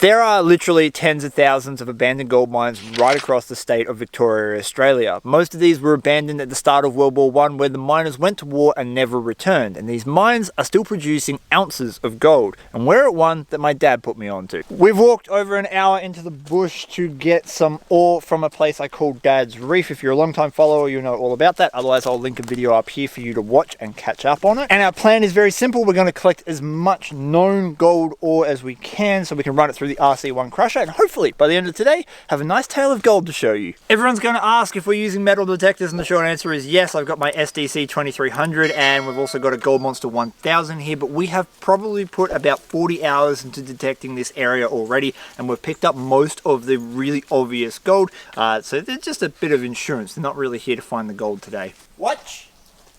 There are literally tens of thousands of abandoned gold mines right across the state of Victoria, Australia. Most of these were abandoned at the start of World War I, where the miners went to war and never returned. And these mines are still producing ounces of gold. And we're at one that my dad put me onto. We've walked over an hour into the bush to get some ore from a place I call Dad's Reef. If you're a long-time follower, you'll know all about that. Otherwise, I'll link a video up here for you to watch and catch up on it. And our plan is very simple. We're going to collect as much known gold ore as we can so we can run it through the RC1 crusher, and hopefully by the end of today have a nice tale of gold to show you. Everyone's going to ask if we're using metal detectors, and the short answer is yes. I've got my SDC 2300 and we've also got a Gold Monster 1000 here, but we have probably put about 40 hours into detecting this area already, and we've picked up most of the really obvious gold, so they're just a bit of insurance. They're not really here to find the gold today. Watch,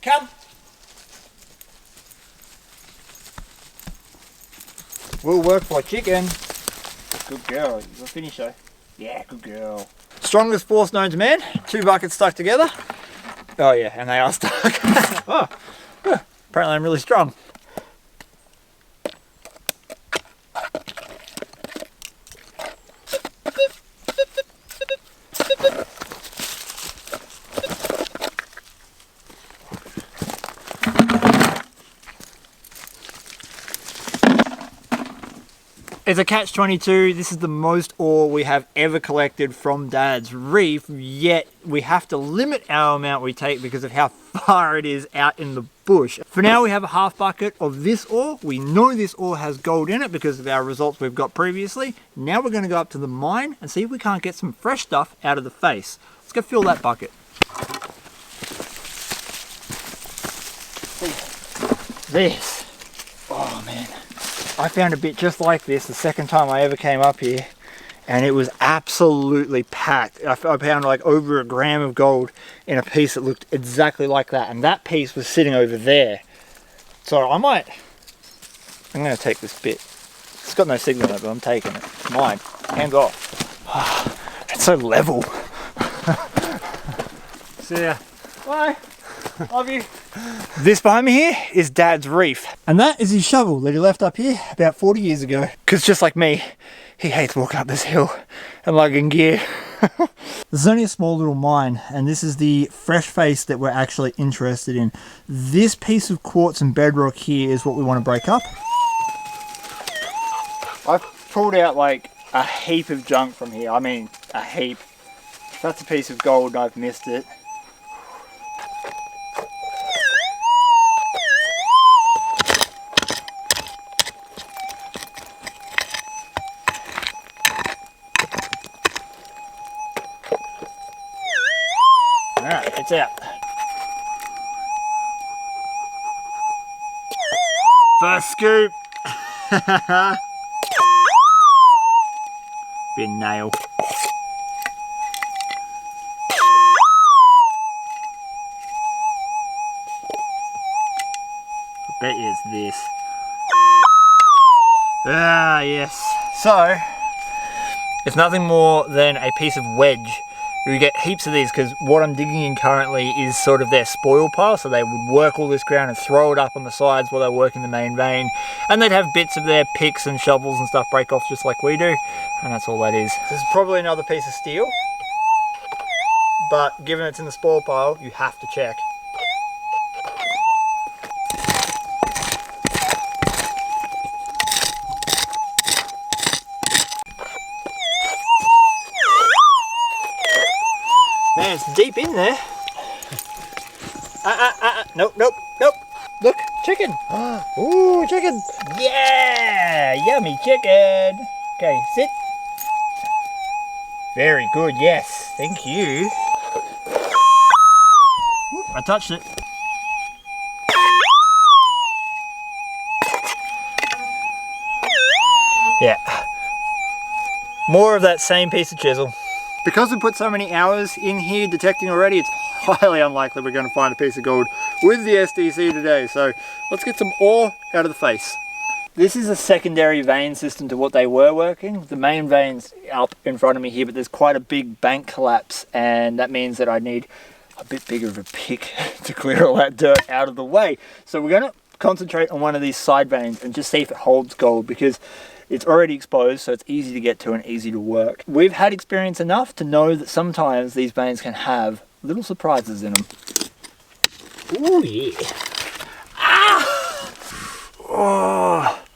come. Will work for chicken. Good girl. You'll finish though. Yeah, good girl. Strongest force known to man. 2 buckets stuck together. Oh yeah, and they are stuck. Oh, apparently I'm really strong. It's a catch-22. This is the most ore we have ever collected from Dad's Reef, yet we have to limit our amount we take because of how far it is out in the bush. For now, we have a half bucket of this ore. We know this ore has gold in it because of our results we've got previously. Now we're going to go up to the mine and see if we can't get some fresh stuff out of the face. Let's go fill that bucket. This. Oh man. I found a bit just like this the second time I ever came up here, and it was absolutely packed. I found like over 1 gram of gold in a piece that looked exactly like that, and that piece was sitting over there. So I'm going to take this bit. It's got no signal on it, but I'm taking it. It's mine. Hands off. Oh, it's so level. See ya. Bye. Love you. This behind me here is Dad's Reef, and that is his shovel that he left up here about 40 years ago. Because just like me, he hates walking up this hill and lugging gear. This is only a small little mine, and this is the fresh face that we're actually interested in. This piece of quartz and bedrock here is what we want to break up. I've pulled out like a heap of junk from here. I mean, a heap. If that's a piece of gold and I've missed it. Alright, it's out. First scoop. Been nail. I bet you it's this. Ah, yes. So, it's nothing more than a piece of wedge. We get heaps of these because what I'm digging in currently is sort of their spoil pile, so they would work all this ground and throw it up on the sides while they're working the main vein, and they'd have bits of their picks and shovels and stuff break off just like we do, and that's all that is. This is probably another piece of steel, but given it's in the spoil pile, you have to check. Man, it's deep in there. Nope, nope, nope. Look, chicken. Ooh, chicken. Yeah, yummy chicken. Okay, sit. Very good, yes. Thank you. Whoop, I touched it. Yeah. More of that same piece of chisel. Because we put so many hours in here detecting already, it's highly unlikely we're going to find a piece of gold with the SDC today. So let's get some ore out of the face. This is a secondary vein system to what they were working. The main vein's up in front of me here, but there's quite a big bank collapse, and that means that I need a bit bigger of a pick to clear all that dirt out of the way. So we're going to concentrate on one of these side veins and just see if it holds gold, because It's already exposed, so it's easy to get to and easy to work. We've had experience enough to know that sometimes these veins can have little surprises in them. Oh yeah. Ah!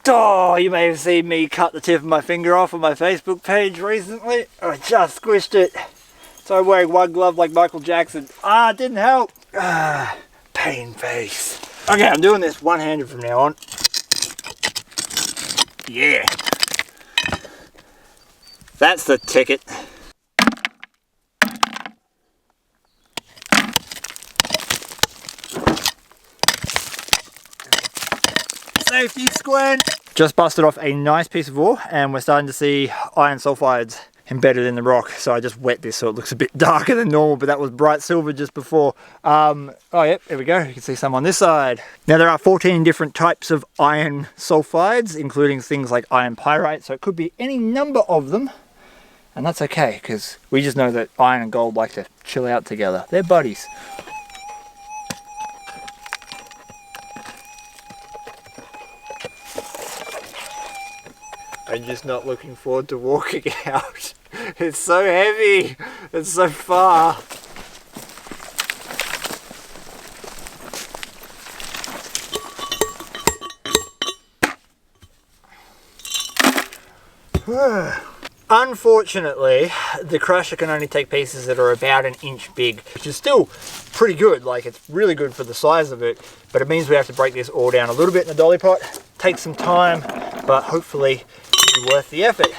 Oh, you may have seen me cut the tip of my finger off on my Facebook page recently. I just squished it. So I'm wearing one glove like Michael Jackson. Ah, it didn't help. Ah, pain face. Okay, I'm doing this one-handed from now on. Yeah. That's the ticket. Safety squint. Just busted off a nice piece of ore and we're starting to see iron sulfides embedded in the rock. So I just wet this so it looks a bit darker than normal, but that was bright silver just before. Oh yep, there we go. You can see some on this side. Now there are 14 different types of iron sulfides, including things like iron pyrite. So it could be any number of them. And that's okay, because we just know that iron and gold like to chill out together. They're buddies. I'm just not looking forward to walking out. It's so heavy. It's so far. Unfortunately, the crusher can only take pieces that are about an inch big, which is still pretty good. Like, it's really good for the size of it, but it means we have to break this all down a little bit in the dolly pot. Takes some time, but hopefully it'll be worth the effort.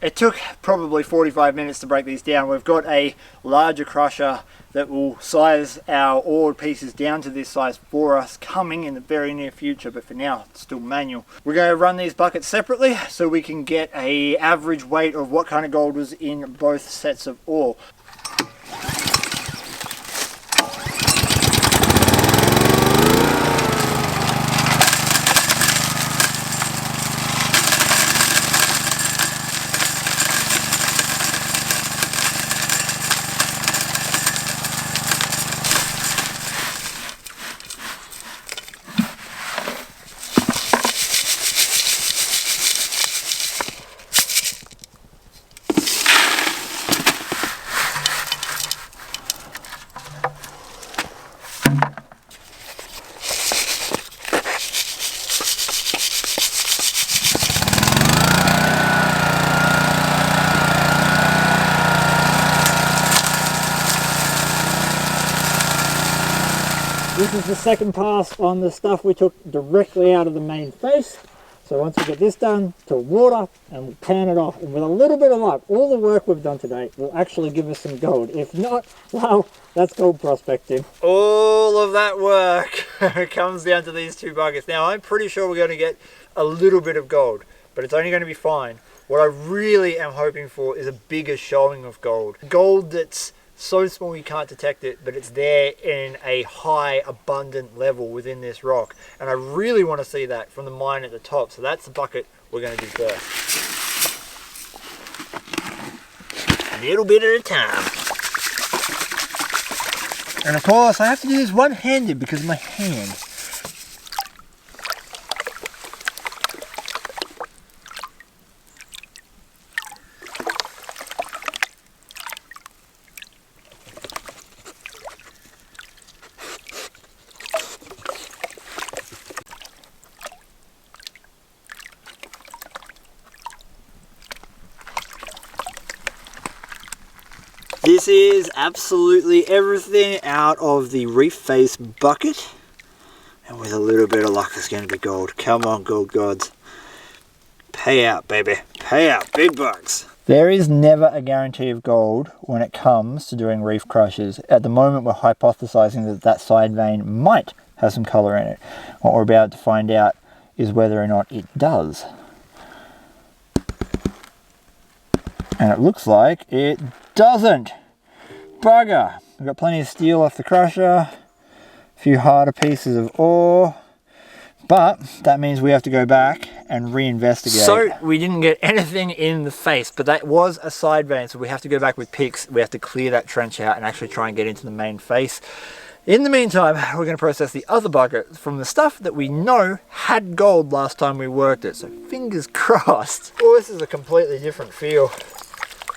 It took probably 45 minutes to break these down. We've got a larger crusher that will size our ored pieces down to this size for us coming in the very near future, but for now it's still manual. We're going to run these buckets separately so we can get an average weight of what kind of gold was in both sets of ore. This is the second pass on the stuff we took directly out of the main face. So once we get this done, to water and we'll pan it off. And with a little bit of luck, all the work we've done today will actually give us some gold. If not, well, that's gold prospecting. All of that work comes down to these two buckets. Now, I'm pretty sure we're going to get a little bit of gold, but it's only going to be fine. What I really am hoping for is a bigger showing of gold. Gold that's so small you can't detect it, but it's there in a high, abundant level within this rock. And I really want to see that from the mine at the top. So that's the bucket we're going to do first. A little bit at a time. And of course, I have to do this one-handed because of my hand. This is absolutely everything out of the reef face bucket. And with a little bit of luck, it's going to be gold. Come on, gold gods. Pay out, baby. Pay out. Big bucks. There is never a guarantee of gold when it comes to doing reef crushes. At the moment, we're hypothesizing that that side vein might have some color in it. What we're about to find out is whether or not it does. And it looks like it doesn't. Bugger. We've got plenty of steel off the crusher, a few harder pieces of ore, but that means we have to go back and reinvestigate. So we didn't get anything in the face, but that was a side vein, so we have to go back with picks. We have to clear that trench out and actually try and get into the main face. In the meantime, we're going to process the other bucket from the stuff that we know had gold last time we worked it, so fingers crossed. Oh, this is a completely different feel.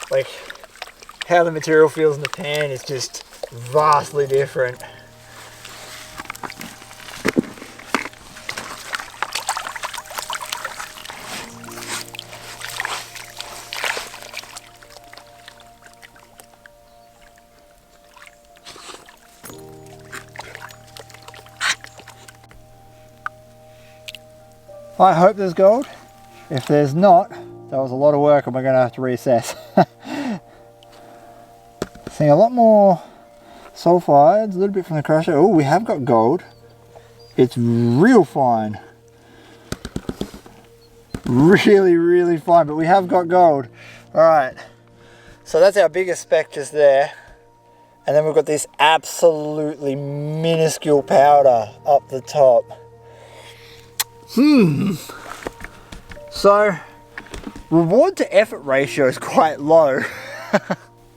Like, how the material feels in the pan is just vastly different. I hope there's gold. If there's not, that was a lot of work and we're going to have to reassess. Seeing a lot more sulfides, a little bit from the crusher. Oh, we have got gold. It's real fine. Really, really fine, but we have got gold. All right, so that's our biggest speck just there. And then we've got this absolutely minuscule powder up the top. So, reward to effort ratio is quite low.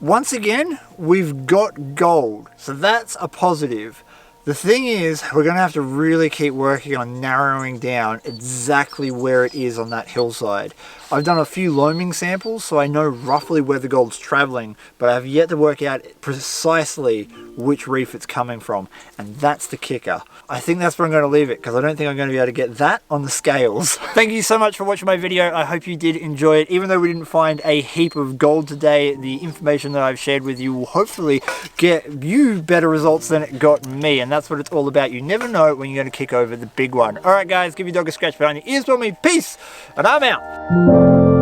Once again, we've got gold, so that's a positive. The thing is, we're going to have to really keep working on narrowing down exactly where it is on that hillside. I've done a few loaming samples, so I know roughly where the gold's traveling, but I have yet to work out precisely which reef it's coming from, and that's the kicker. I think that's where I'm going to leave it, because I don't think I'm going to be able to get that on the scales. Thank you so much for watching my video. I hope you did enjoy it. Even though we didn't find a heap of gold today, the information that I've shared with you will hopefully get you better results than it got me, and that's what it's all about. You never know when you're going to kick over the big one. Alright guys, give your dog a scratch behind your ears for me. Peace, and I'm out.